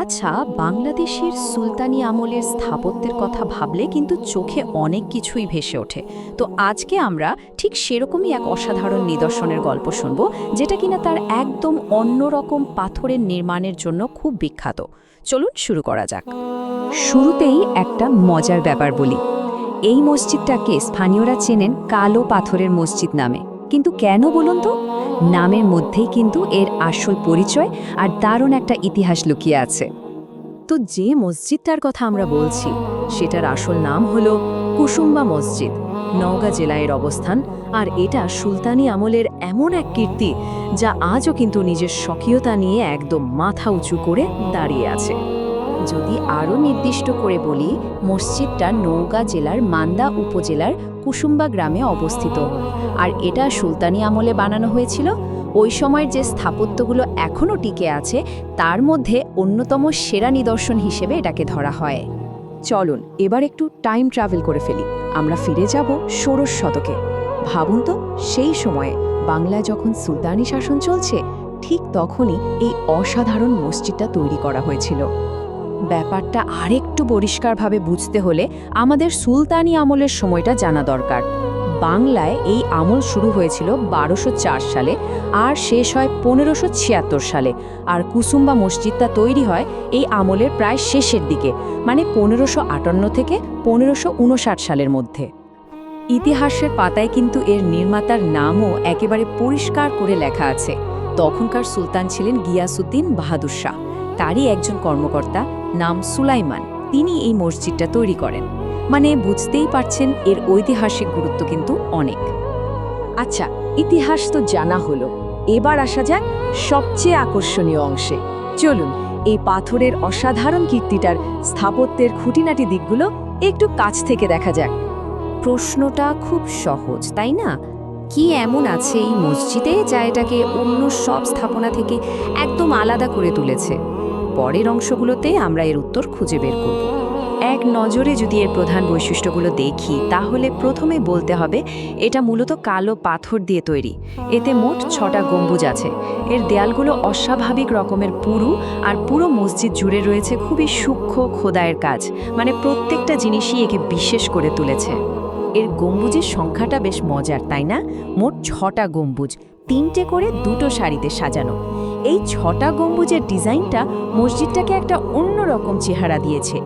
আচ্ছা, বাংলাদেশের সুলতানি আমলের স্থাপত্যের কথা ভাবলে কিন্তু চোখে অনেক কিছুই ভেসে ওঠে। তো আজকে আমরা ঠিক সেরকমই এক অসাধারণ নিদর্শনের গল্প শুনব, যেটা কিনা তার একদম অন্যরকম পাথরের নির্মাণের জন্য খুব বিখ্যাত। চলুন শুরু করা যাক। শুরুতেই একটা মজার ব্যাপার বলি। এই মসজিদটাকে স্থানীয়রা চেনেন কালো পাথরের মসজিদ নামে। কিন্তু কেন বলুন তো? নামের মধ্যেই কিন্তু এর আসল পরিচয় আর দারুণ একটা ইতিহাস লুকিয়ে আছে। তো যে মসজিদটার কথা আমরা বলছি সেটার আসল নাম হলো কুসুম্বা মসজিদ। নওগাঁ জেলায় এর অবস্থান, আর এটা সুলতানি আমলের এমন এক কীর্তি যা আজও কিন্তু নিজের স্বকীয়তা নিয়ে একদম মাথা উঁচু করে দাঁড়িয়ে আছে। যদি আরও নির্দিষ্ট করে বলি, মসজিদটা নওগাঁ জেলার মান্দা উপজেলার কুসুম্বা গ্রামে অবস্থিত। আর এটা সুলতানি আমলে বানানো হয়েছিল। ওই সময়ের যে স্থাপত্যগুলো এখনও টিকে আছে তার মধ্যে অন্যতম সেরা নিদর্শন হিসেবে এটাকে ধরা হয়। চলুন এবার একটু টাইম ট্রাভেল করে ফেলি। আমরা ফিরে যাব ষোড়শ শতকে। ভাবুন তো, সেই সময়ে বাংলায় যখন সুলতানি শাসন চলছে, ঠিক তখনই এই অসাধারণ মসজিদটা তৈরি করা হয়েছিল। ব্যাপারটা আরেকটু পরিষ্কারভাবে বুঝতে হলে আমাদের সুলতানি আমলের সময়টা জানা দরকার। বাংলায় এই আমল শুরু হয়েছিল 1204 সালে আর শেষ হয় 1576 সালে। আর কুসুম্বা মসজিদটা তৈরি হয় এই আমলের প্রায় শেষের দিকে, মানে 1558 থেকে 1559 সালের মধ্যে। ইতিহাসের পাতায় কিন্তু এর নির্মাতার নামও একেবারে পরিষ্কার করে লেখা আছে। তখনকার সুলতান ছিলেন গিয়াসউদ্দিন বাহাদুর শাহ। তারই একজন কর্মকর্তা নাম সুলাইমান, তিনি এই মসজিদটা তৈরি করেন। মানে বুঝতেই পারছেন এর ঐতিহাসিক গুরুত্ব কিন্তু অনেক। আচ্ছা, ইতিহাস তো জানা হলো, এবার আসা যাক সবচেয়ে আকর্ষণীয় অংশে। চলুন এই পাথরের অসাধারণ কীর্তিটার স্থাপত্যের খুঁটিনাটি দিকগুলো একটু কাছ থেকে দেখা যাক। প্রশ্নটা খুব সহজ, তাই না? কি এমন আছে এই মসজিদে যা এটাকে অন্য সব স্থাপনা থেকে একদম আলাদা করে তুলেছে? পরের অংশগুলোতে আমরা এর উত্তর খুঁজে বের করব। এক নজরে যদি এর প্রধান বৈশিষ্ট্যগুলো দেখি, তাহলে প্রথমে বলতে হবে এটা মূলত কালো পাথর দিয়ে তৈরি। এতে মোট 6টা গম্বুজ আছে। এর দেয়ালগুলো অস্বাভাবিক রকমের পুরু, আর পুরো মসজিদ জুড়ে রয়েছে খুবই সূক্ষ্ম খোদাইয়ের কাজ। মানে প্রত্যেকটা জিনিসই একে বিশেষ করে তুলেছে। এর গম্বুজের সংখ্যাটা বেশ মজার, তাই না? মোট 6টা গম্বুজ, 3টে করে 2টো সারিতে সাজানো। এই 6টা গম্বুজের ডিজাইনটা মসজিদটাকে একটা অন্যরকম চেহারা দিয়েছে।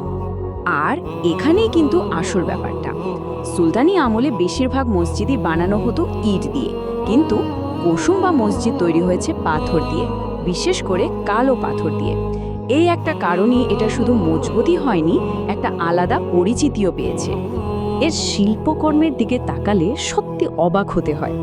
আর এখানেই কিন্তু আসল ব্যাপারটা। সুলতানি আমলে বেশিরভাগ মসজিদই বানানো হতো ইট দিয়ে, কিন্তু কুসুম্বা মসজিদ তৈরি হয়েছে পাথর দিয়ে, বিশেষ করে কালো পাথর দিয়ে। এই একটা কারণেই এটা শুধু মজবুতই হয়নি, একটা আলাদা পরিচিতিও পেয়েছে। এর শিল্পকর্মের দিকে তাকালে সত্যি অবাক হতে হয়।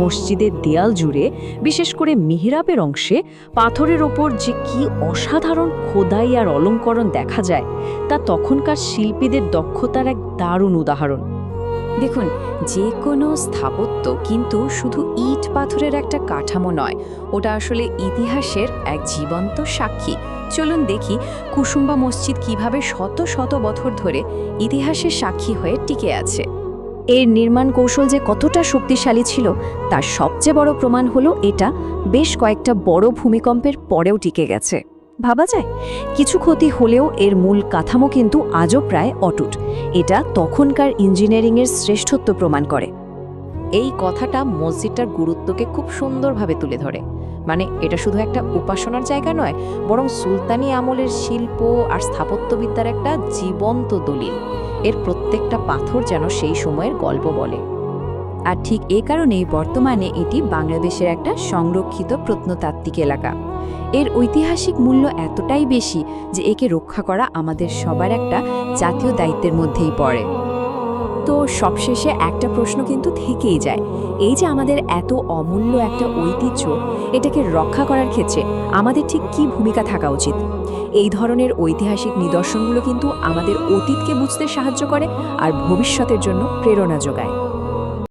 মসজিদের দেয়াল জুড়ে, বিশেষ করে মিহরাবের অংশে পাথরের ওপর যে কি অসাধারণ খোদাই আর অলঙ্করণ দেখা যায়, তা তখনকার শিল্পীদের দক্ষতার এক দারুণ উদাহরণ। দেখুন, যে কোনো স্থাপত্য কিন্তু শুধু ইট পাথরের একটা কাঠামো নয়, ওটা আসলে ইতিহাসের এক জীবন্ত সাক্ষী। চলুন দেখি কুসুম্বা মসজিদ কিভাবে শত শত বছর ধরে ইতিহাসের সাক্ষী হয়ে টিকে আছে। এর নির্মাণ কৌশল যে কতটা শক্তিশালী ছিল তার সবচেয়ে বড় প্রমাণ হলো এটা বেশ কয়েকটা বড় ভূমিকম্পের পরেও টিকে গেছে। ভাবা যায়, কিছু ক্ষতি হলেও এর মূল কাঠামো কিন্তু আজও প্রায় অটুট। এটা তখনকার ইঞ্জিনিয়ারিংয়ের শ্রেষ্ঠত্ব প্রমাণ করে। এই কথাটা মসজিদটার গুরুত্বকে খুব সুন্দরভাবে তুলে ধরে। মানে এটা শুধু একটা উপাসনার জায়গা নয়, বরং সুলতানি আমলের শিল্প আর স্থাপত্যবিদ্যার একটা জীবন্ত দলিল। এর প্রত্যেকটা পাথর যেন সেই সময়ের গল্প বলে। আর ঠিক এ কারণেই বর্তমানে এটি বাংলাদেশের একটা সংরক্ষিত প্রত্নতাত্ত্বিক এলাকা। এর ঐতিহাসিক মূল্য এতটাই বেশি যে একে রক্ষা করা আমাদের সবার একটা জাতীয় দায়িত্বের মধ্যেই পড়ে। তো সবশেষে একটা প্রশ্ন কিন্তু থেকেই যায়, এই যে আমাদের এত অমূল্য একটা ঐতিহ্য, এটাকে রক্ষা করার ক্ষেত্রে আমাদের ঠিক কী ভূমিকা থাকা উচিত? এই ধরনের ঐতিহাসিক নিদর্শনগুলো কিন্তু আমাদের অতীতকে বুঝতে সাহায্য করে আর ভবিষ্যতের জন্য প্রেরণা যোগায়।